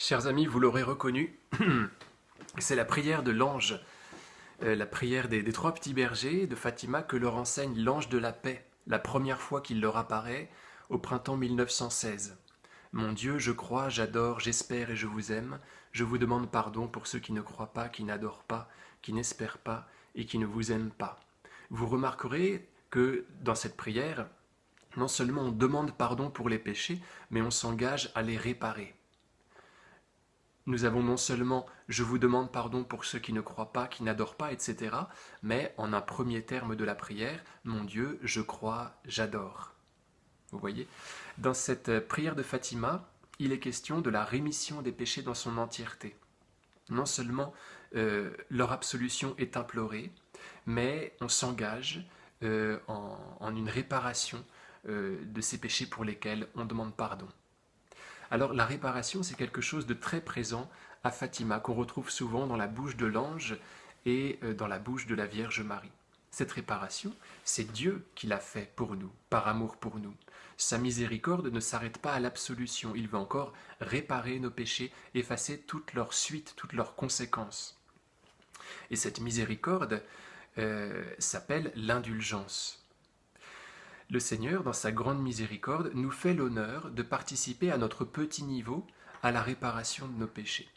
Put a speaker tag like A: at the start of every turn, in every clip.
A: Chers amis, vous l'aurez reconnu, c'est la prière de l'ange, la prière des trois petits bergers de Fatima que leur enseigne l'ange de la paix, la première fois qu'il leur apparaît au printemps 1916. Mon Dieu, je crois, j'adore, j'espère et je vous aime. Je vous demande pardon pour ceux qui ne croient pas, qui n'adorent pas, qui n'espèrent pas et qui ne vous aiment pas. Vous remarquerez que dans cette prière, non seulement on demande pardon pour les péchés, mais on s'engage à les réparer. Nous avons non seulement je vous demande pardon pour ceux qui ne croient pas, qui n'adorent pas, etc., mais en un premier terme de la prière, mon Dieu, je crois, j'adore. Vous voyez? Dans cette prière de Fatima, il est question de la rémission des péchés dans son entièreté. Non seulement leur absolution est implorée, mais on s'engage en une réparation de ces péchés pour lesquels on demande pardon. Alors la réparation, c'est quelque chose de très présent à Fatima, qu'on retrouve souvent dans la bouche de l'ange et dans la bouche de la Vierge Marie. Cette réparation, c'est Dieu qui l'a fait pour nous, par amour pour nous. Sa miséricorde ne s'arrête pas à l'absolution, il veut encore réparer nos péchés, effacer toute leur suite, toutes leurs conséquences. Et cette miséricorde s'appelle l'indulgence. Le Seigneur, dans sa grande miséricorde, nous fait l'honneur de participer à notre petit niveau à la réparation de nos péchés.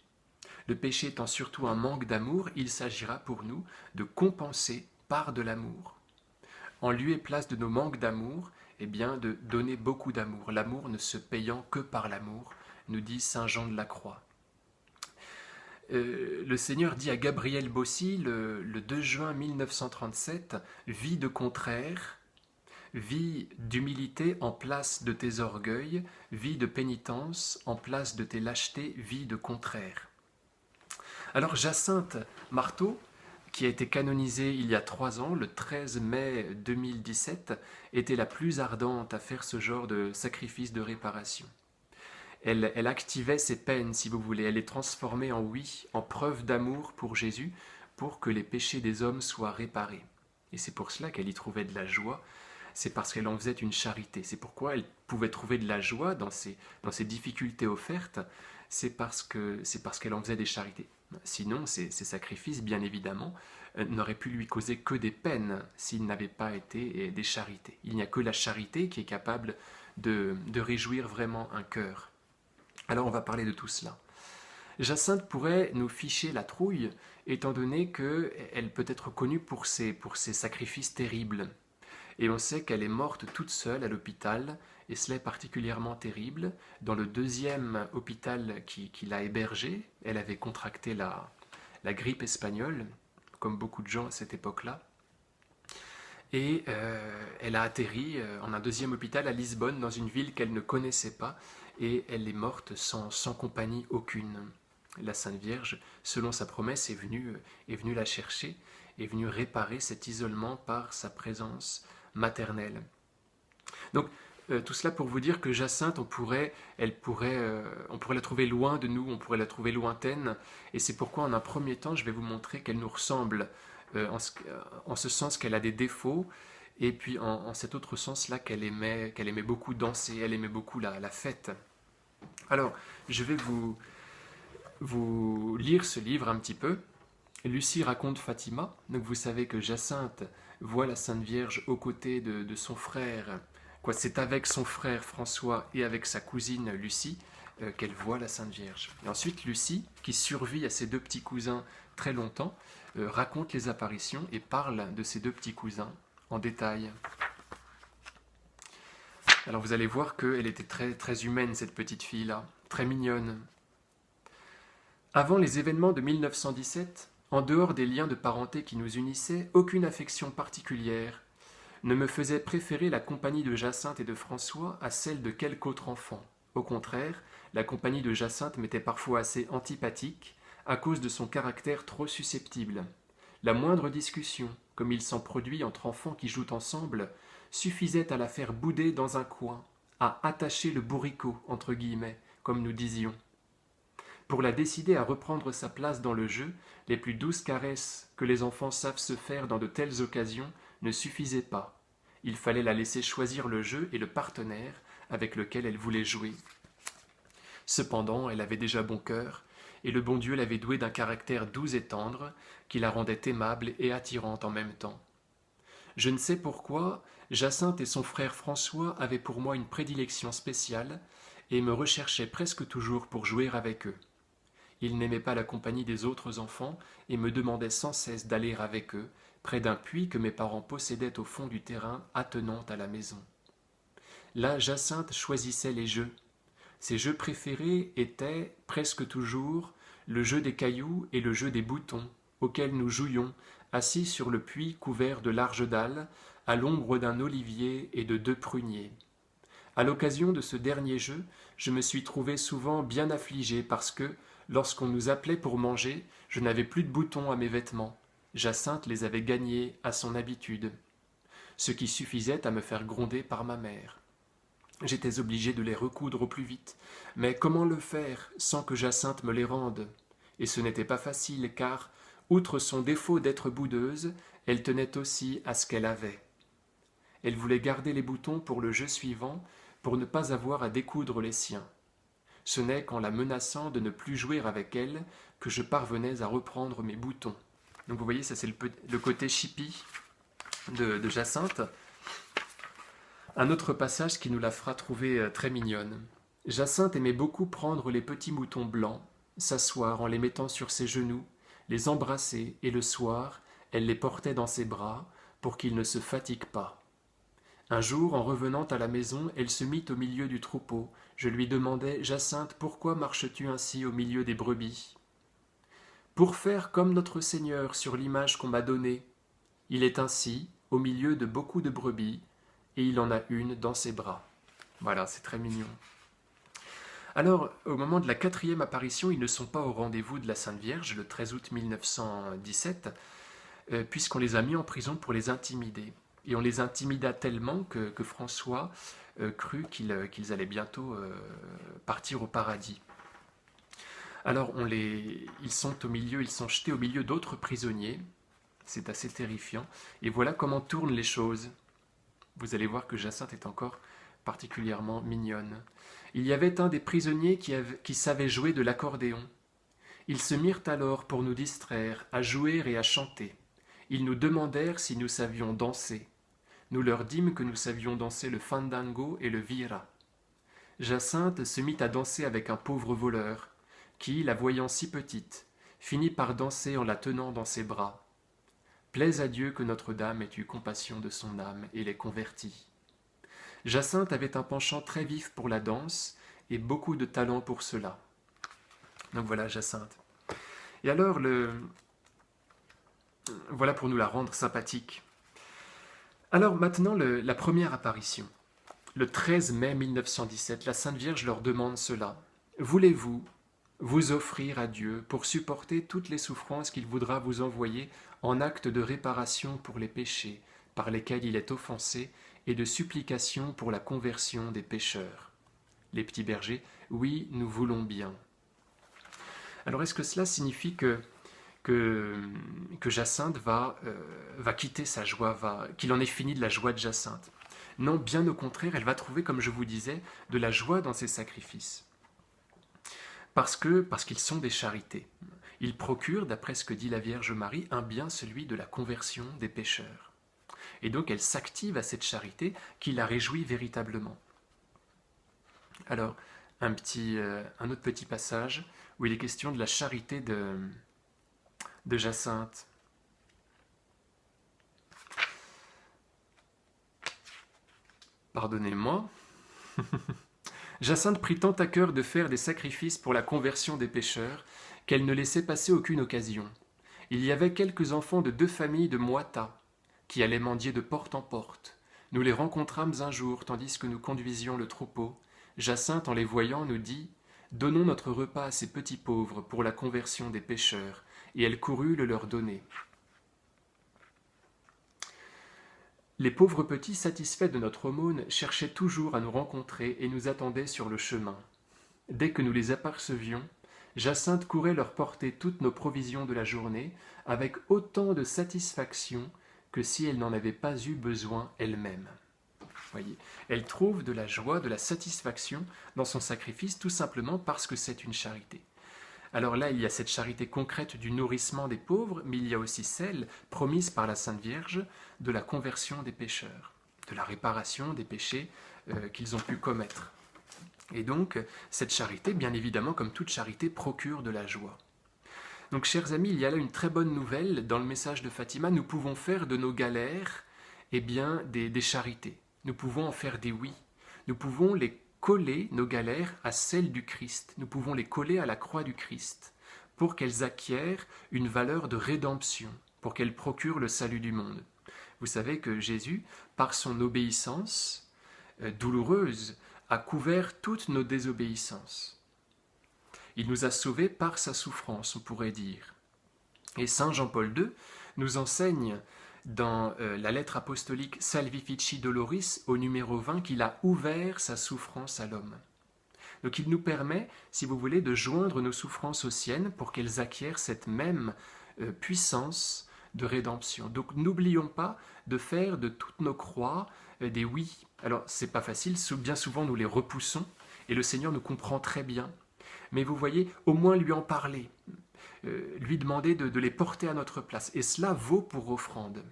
A: Le péché étant surtout un manque d'amour, il s'agira pour nous de compenser par de l'amour. En lieu et place de nos manques d'amour, eh bien de donner beaucoup d'amour, l'amour ne se payant que par l'amour, nous dit saint Jean de la Croix. Le Seigneur dit à Gabriel Bossi le 2 juin 1937, « Vie de contraire, vie d'humilité en place de tes orgueils, vie de pénitence en place de tes lâchetés, vie de contraire. » Alors Jacinthe Marteau, qui a été canonisée il y a 3 ans, le 13 mai 2017, était la plus ardente à faire ce genre de sacrifice de réparation. Elle activait ses peines, si vous voulez, elle les transformait en oui, en preuve d'amour pour Jésus, pour que les péchés des hommes soient réparés. Et c'est pour cela qu'elle y trouvait de la joie, c'est parce qu'elle en faisait une charité. C'est pourquoi elle pouvait trouver de la joie dans ces difficultés offertes, c'est parce qu'elle en faisait des charités. Sinon, ces sacrifices, bien évidemment, n'auraient pu lui causer que des peines s'ils n'avaient pas été des charités. Il n'y a que la charité qui est capable de réjouir vraiment un cœur. Alors on va parler de tout cela. Jacinthe pourrait nous ficher la trouille, étant donné qu'elle peut être connue pour ses sacrifices terribles. Et on sait qu'elle est morte toute seule à l'hôpital, et cela est particulièrement terrible. Dans le 2e hôpital qui l'a hébergée, elle avait contracté la grippe espagnole, comme beaucoup de gens à cette époque-là. Et elle a atterri en un 2e hôpital à Lisbonne, dans une ville qu'elle ne connaissait pas, et elle est morte sans compagnie aucune. La Sainte Vierge, selon sa promesse, est venue la chercher, est venue réparer cet isolement par sa présence maternelle. Donc, tout cela pour vous dire que Jacinthe, on pourrait la trouver loin de nous, on pourrait la trouver lointaine, et c'est pourquoi en un premier temps, je vais vous montrer qu'elle nous ressemble, en ce sens qu'elle a des défauts, et puis en cet autre sens-là qu'elle aimait beaucoup danser, elle aimait beaucoup la fête. Alors, je vais vous lire ce livre un petit peu. Lucie raconte Fatima. Donc vous savez que Jacinthe voit la Sainte Vierge aux côtés de son frère. C'est avec son frère François et avec sa cousine Lucie qu'elle voit la Sainte Vierge. Et ensuite Lucie, qui survit à ses 2 petits cousins très longtemps, raconte les apparitions et parle de ces 2 petits cousins en détail. Alors vous allez voir qu'elle était très, très humaine, cette petite fille-là, très mignonne. Avant les événements de 1917, en dehors des liens de parenté qui nous unissaient, aucune affection particulière ne me faisait préférer la compagnie de Jacinthe et de François à celle de quelque autre enfant. Au contraire, la compagnie de Jacinthe m'était parfois assez antipathique à cause de son caractère trop susceptible. La moindre discussion, comme il s'en produit entre enfants qui jouent ensemble, suffisait à la faire bouder dans un coin, à attacher le bourricot, entre guillemets, comme nous disions. Pour la décider à reprendre sa place dans le jeu, les plus douces caresses que les enfants savent se faire dans de telles occasions ne suffisaient pas. Il fallait la laisser choisir le jeu et le partenaire avec lequel elle voulait jouer. Cependant, elle avait déjà bon cœur, et le bon Dieu l'avait douée d'un caractère doux et tendre, qui la rendait aimable et attirante en même temps. Je ne sais pourquoi, Jacinthe et son frère François avaient pour moi une prédilection spéciale, et me recherchaient presque toujours pour jouer avec eux. Ils n'aimaient pas la compagnie des autres enfants, et me demandaient sans cesse d'aller avec eux, près d'un puits que mes parents possédaient au fond du terrain attenant à la maison. Là, Jacinthe choisissait les jeux. Ses jeux préférés étaient, presque toujours, le jeu des cailloux et le jeu des boutons, auxquels nous jouions, assis sur le puits couvert de larges dalles, à l'ombre d'un olivier et de 2 pruniers. À l'occasion de ce dernier jeu, je me suis trouvé souvent bien affligé parce que, lorsqu'on nous appelait pour manger, je n'avais plus de boutons à mes vêtements. Jacinthe les avait gagnés à son habitude, ce qui suffisait à me faire gronder par ma mère. J'étais obligé de les recoudre au plus vite, mais comment le faire sans que Jacinthe me les rende? Et ce n'était pas facile, car, outre son défaut d'être boudeuse, elle tenait aussi à ce qu'elle avait. Elle voulait garder les boutons pour le jeu suivant, pour ne pas avoir à découdre les siens. Ce n'est qu'en la menaçant de ne plus jouer avec elle que je parvenais à reprendre mes boutons. Donc vous voyez, ça c'est le côté chippie de Jacinthe. Un autre passage qui nous la fera trouver très mignonne. Jacinthe aimait beaucoup prendre les petits moutons blancs, s'asseoir en les mettant sur ses genoux, les embrasser, et le soir, elle les portait dans ses bras pour qu'ils ne se fatiguent pas. Un jour, en revenant à la maison, elle se mit au milieu du troupeau. Je lui demandai, Jacinthe, pourquoi marches-tu ainsi au milieu des brebis? Pour faire comme notre Seigneur sur l'image qu'on m'a donnée. Il est ainsi, au milieu de beaucoup de brebis, et il en a une dans ses bras. Voilà, c'est très mignon. Alors, au moment de la 4e apparition, ils ne sont pas au rendez-vous de la Sainte Vierge, le 13 août 1917, puisqu'on les a mis en prison pour les intimider. Et on les intimida tellement que François crut qu'ils allaient bientôt partir au paradis. Alors, ils sont jetés au milieu d'autres prisonniers. C'est assez terrifiant. Et voilà comment tournent les choses. Vous allez voir que Jacinthe est encore particulièrement mignonne. Il y avait un des prisonniers qui savait jouer de l'accordéon. Ils se mirent alors, pour nous distraire, à jouer et à chanter. Ils nous demandèrent si nous savions danser. Nous leur dîmes que nous savions danser le fandango et le vira. Jacinthe se mit à danser avec un pauvre voleur, qui, la voyant si petite, finit par danser en la tenant dans ses bras. Plaise à Dieu que Notre-Dame ait eu compassion de son âme et l'ait convertie. Jacinthe avait un penchant très vif pour la danse et beaucoup de talent pour cela. Donc voilà Jacinthe. Et alors, voilà pour nous la rendre sympathique. Alors maintenant, la première apparition. Le 13 mai 1917, la Sainte Vierge leur demande cela. Voulez-vous vous offrir à Dieu pour supporter toutes les souffrances qu'il voudra vous envoyer en acte de réparation pour les péchés par lesquels il est offensé et de supplication pour la conversion des pécheurs? Les petits bergers, oui, nous voulons bien. Alors est-ce que cela signifie que Jacinthe va quitter sa joie, qu'il en est fini de la joie de Jacinthe? Non, bien au contraire, elle va trouver, comme je vous disais, de la joie dans ses sacrifices. Parce qu'ils sont des charités. Ils procurent, d'après ce que dit la Vierge Marie, un bien, celui de la conversion des pécheurs. Et donc elle s'active à cette charité qui la réjouit véritablement. Alors, un autre petit passage où il est question de la charité de Jacinthe. Pardonnez-moi. Jacinthe prit tant à cœur de faire des sacrifices pour la conversion des pécheurs qu'elle ne laissait passer aucune occasion. Il y avait quelques enfants de 2 familles de Moita qui allaient mendier de porte en porte. Nous les rencontrâmes un jour tandis que nous conduisions le troupeau. Jacinthe, en les voyant, nous dit « Donnons notre repas à ces petits pauvres pour la conversion des pécheurs. » Et elle courut le leur donner. Les pauvres petits, satisfaits de notre aumône, cherchaient toujours à nous rencontrer et nous attendaient sur le chemin. Dès que nous les apercevions, Jacinthe courait leur porter toutes nos provisions de la journée avec autant de satisfaction que si elle n'en avait pas eu besoin elle-même. Voyez. Elle trouve de la joie, de la satisfaction dans son sacrifice, tout simplement parce que c'est une charité. Alors là, il y a cette charité concrète du nourrissement des pauvres, mais il y a aussi celle promise par la Sainte Vierge de la conversion des pécheurs, de la réparation des péchés qu'ils ont pu commettre. Et donc, cette charité, bien évidemment, comme toute charité, procure de la joie. Donc, chers amis, il y a là une très bonne nouvelle dans le message de Fatima. Nous pouvons faire de nos galères des charités. Nous pouvons en faire des oui. Nous pouvons les coller, nos galères, à celles du Christ. Nous pouvons les coller à la croix du Christ pour qu'elles acquièrent une valeur de rédemption, pour qu'elles procurent le salut du monde. Vous savez que Jésus, par son obéissance douloureuse, a couvert toutes nos désobéissances. Il nous a sauvés par sa souffrance, on pourrait dire. Et Saint Jean-Paul II nous enseigne dans la lettre apostolique Salvifici Doloris au numéro 20 qu'il a ouvert sa souffrance à l'homme. Donc il nous permet, si vous voulez, de joindre nos souffrances aux siennes pour qu'elles acquièrent cette même puissance de rédemption. Donc n'oublions pas de faire de toutes nos croix des oui. Alors c'est pas facile, bien souvent nous les repoussons et le Seigneur nous comprend très bien. Mais vous voyez, au moins lui en parler, lui demander de les porter à notre place. Et cela vaut pour offrande.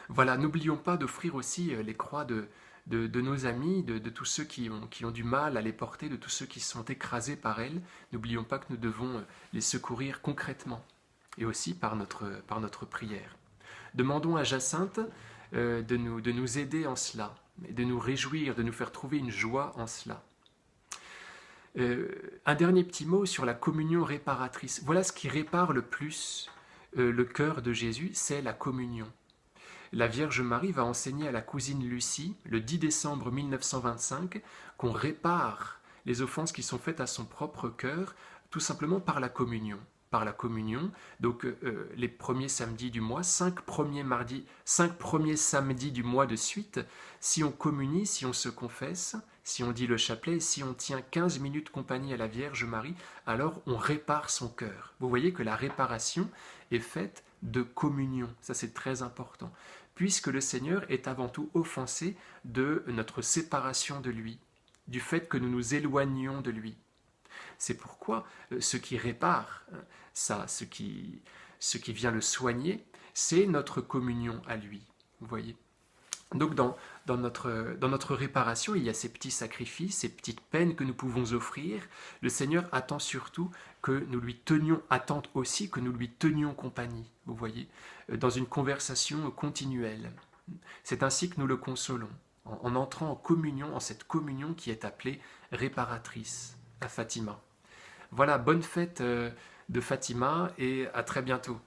A: Voilà, n'oublions pas d'offrir aussi les croix de nos amis, de tous ceux qui ont du mal à les porter, de tous ceux qui sont écrasés par elles. N'oublions pas que nous devons les secourir concrètement et aussi par notre prière. Demandons à Jacinthe de nous aider en cela, de nous réjouir, de nous faire trouver une joie en cela. Un dernier petit mot sur la communion réparatrice. Voilà ce qui répare le plus le cœur de Jésus, c'est la communion. La Vierge Marie va enseigner à la cousine Lucie, le 10 décembre 1925, qu'on répare les offenses qui sont faites à son propre cœur, tout simplement par la communion. Par la communion, donc les premiers samedis du mois, 5 premiers samedis du mois de suite, si on communie, si on se confesse, si on dit le chapelet, si on tient 15 minutes compagnie à la Vierge Marie, alors on répare son cœur. Vous voyez que la réparation est faite de communion, ça c'est très important, puisque le Seigneur est avant tout offensé de notre séparation de lui, du fait que nous nous éloignions de lui. C'est pourquoi ce qui répare, ce qui vient le soigner, c'est notre communion à lui. Vous voyez ? Donc dans notre réparation, il y a ces petits sacrifices, ces petites peines que nous pouvons offrir. Le Seigneur attend surtout que nous lui tenions, attend aussi que nous lui tenions compagnie, vous voyez, dans une conversation continuelle. C'est ainsi que nous le consolons, en entrant en communion, en cette communion qui est appelée réparatrice à Fatima. Voilà, bonne fête de Fatima et à très bientôt.